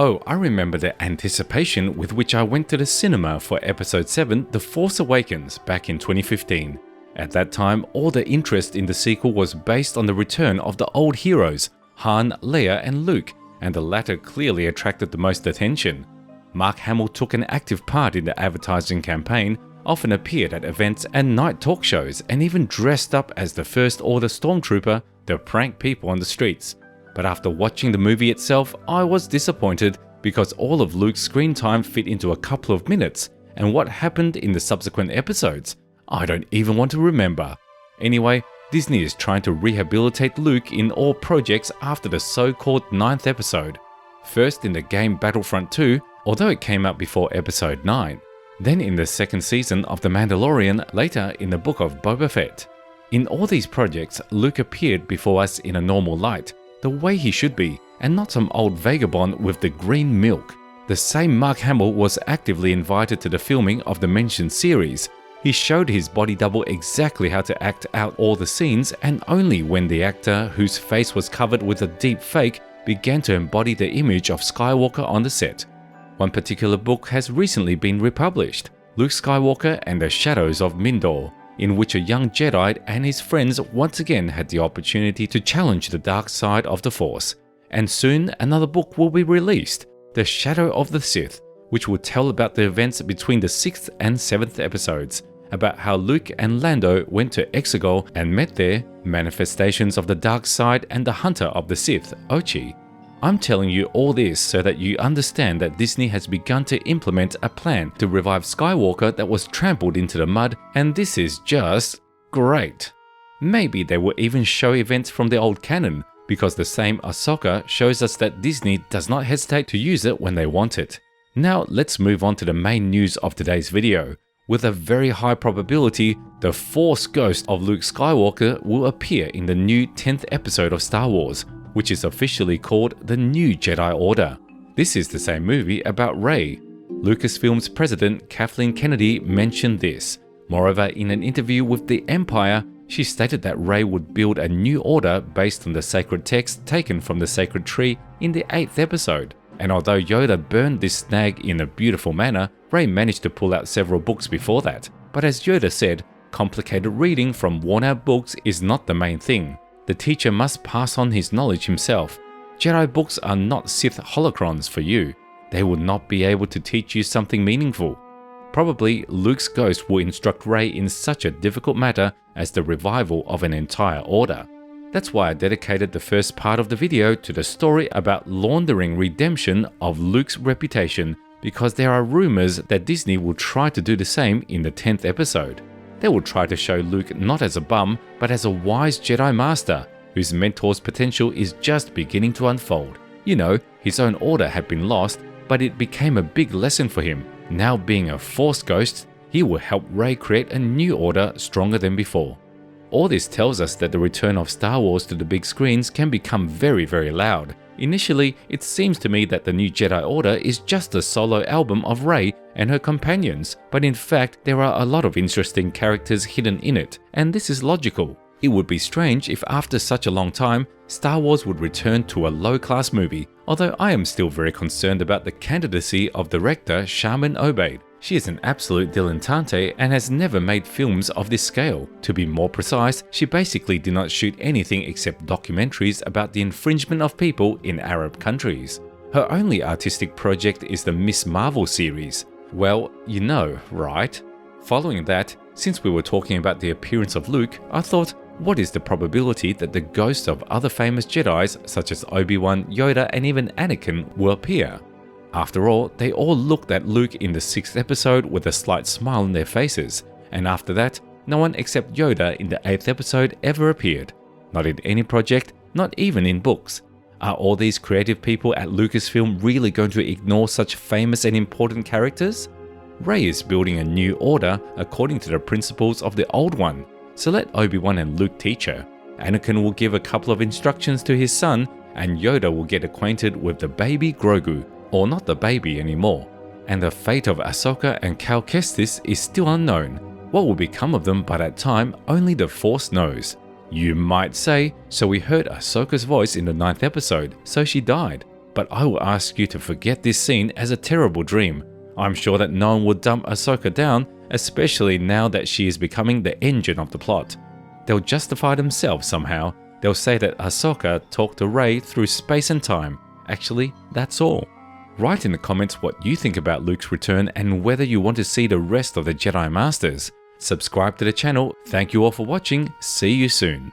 Oh, I remember the anticipation with which I went to the cinema for Episode 7, The Force Awakens, back in 2015. At that time, all the interest in the sequel was based on the return of the old heroes, Han, Leia, and Luke, and the latter clearly attracted the most attention. Mark Hamill took an active part in the advertising campaign, often appeared at events and night talk shows, and even dressed up as the First Order Stormtrooper to prank people on the streets. But after watching the movie itself, I was disappointed because all of Luke's screen time fit into a couple of minutes, and what happened in the subsequent episodes, I don't even want to remember. Anyway, Disney is trying to rehabilitate Luke in all projects after the so-called 9th episode. First in the game Battlefront 2, although it came out before Episode 9. Then in the second season of The Mandalorian, later in the Book of Boba Fett. In all these projects, Luke appeared before us in a normal light, the way he should be, and not some old vagabond with the green milk. The same Mark Hamill was actively invited to the filming of the mentioned series. He showed his body double exactly how to act out all the scenes, and only when the actor, whose face was covered with a deep fake, began to embody the image of Skywalker on the set. One particular book has recently been republished, Luke Skywalker and the Shadows of Mindor, in which a young Jedi and his friends once again had the opportunity to challenge the dark side of the Force. And soon another book will be released, The Shadow of the Sith, which will tell about the events between the 6th and 7th episodes, about how Luke and Lando went to Exegol and met there, manifestations of the dark side and the hunter of the Sith, Ochi. I'm telling you all this so that you understand that Disney has begun to implement a plan to revive Skywalker that was trampled into the mud, and this is just great. Maybe they will even show events from the old canon, because the same Ahsoka shows us that Disney does not hesitate to use it when they want it. Now let's move on to the main news of today's video. With a very high probability, the Force ghost of Luke Skywalker will appear in the new 10th episode of Star Wars, which is officially called The New Jedi Order. This is the same movie about Rey. Lucasfilm's president Kathleen Kennedy mentioned this. Moreover, in an interview with The Empire, she stated that Rey would build a new order based on the sacred text taken from the sacred tree in the 8th episode. And although Yoda burned this snag in a beautiful manner, Rey managed to pull out several books before that. But as Yoda said, complicated reading from worn-out books is not the main thing. The teacher must pass on his knowledge himself. Jedi books are not Sith holocrons for you. They will not be able to teach you something meaningful. Probably Luke's ghost will instruct Rey in such a difficult matter as the revival of an entire order. That's why I dedicated the first part of the video to the story about laundering redemption of Luke's reputation, because there are rumors that Disney will try to do the same in the 10th episode. They will try to show Luke not as a bum, but as a wise Jedi Master, whose mentor's potential is just beginning to unfold. You know, his own order had been lost, but it became a big lesson for him. Now being a Force ghost, he will help Rey create a new order stronger than before. All this tells us that the return of Star Wars to the big screens can become very, very loud. Initially, it seems to me that the New Jedi Order is just a solo album of Rey and her companions, but in fact there are a lot of interesting characters hidden in it, and this is logical. It would be strange if after such a long time, Star Wars would return to a low-class movie, although I am still very concerned about the candidacy of director Charmin Obaid. She is an absolute dilettante and has never made films of this scale. To be more precise, she basically did not shoot anything except documentaries about the infringement of people in Arab countries. Her only artistic project is the Miss Marvel series. Well, you know, right? Following that, since we were talking about the appearance of Luke, I thought, what is the probability that the ghosts of other famous Jedis such as Obi-Wan, Yoda, and even Anakin will appear? After all, they all looked at Luke in the 6th episode with a slight smile on their faces, and after that, no one except Yoda in the 8th episode ever appeared. Not in any project, not even in books. Are all these creative people at Lucasfilm really going to ignore such famous and important characters? Rey is building a new order according to the principles of the old one, so let Obi-Wan and Luke teach her. Anakin will give a couple of instructions to his son, and Yoda will get acquainted with the baby Grogu, or not the baby anymore. And the fate of Ahsoka and Cal Kestis is still unknown. What will become of them by that time, only the Force knows. You might say, so we heard Ahsoka's voice in the 9th episode, so she died. but I will ask you to forget this scene as a terrible dream. I'm sure that no one would dump Ahsoka down, especially now that she is becoming the engine of the plot. They'll justify themselves somehow. They'll say that Ahsoka talked to Rey through space and time. Actually, that's all. Write in the comments what you think about Luke's return and whether you want to see the rest of the Jedi Masters. Subscribe to the channel. Thank you all for watching. See you soon.